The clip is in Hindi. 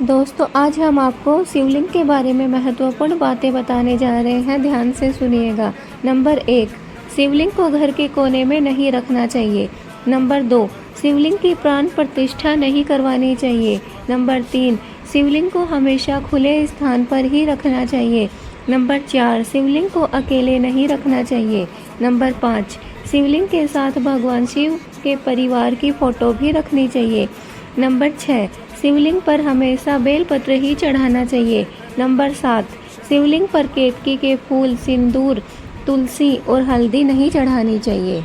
दोस्तों आज हम आपको शिवलिंग के बारे में महत्वपूर्ण बातें बताने जा रहे हैं, ध्यान से सुनिएगा। नंबर 1, शिवलिंग को घर के कोने में नहीं रखना चाहिए। नंबर 2, शिवलिंग की प्राण प्रतिष्ठा नहीं करवानी चाहिए। नंबर 3, शिवलिंग को हमेशा खुले स्थान पर ही रखना चाहिए। नंबर 4, शिवलिंग को अकेले नहीं रखना चाहिए। नंबर 5, शिवलिंग के साथ भगवान शिव के परिवार की फोटो भी रखनी चाहिए। नंबर 6, शिवलिंग पर हमेशा बेलपत्र ही चढ़ाना चाहिए। नंबर 7, शिवलिंग पर केतकी के फूल, सिंदूर, तुलसी और हल्दी नहीं चढ़ानी चाहिए।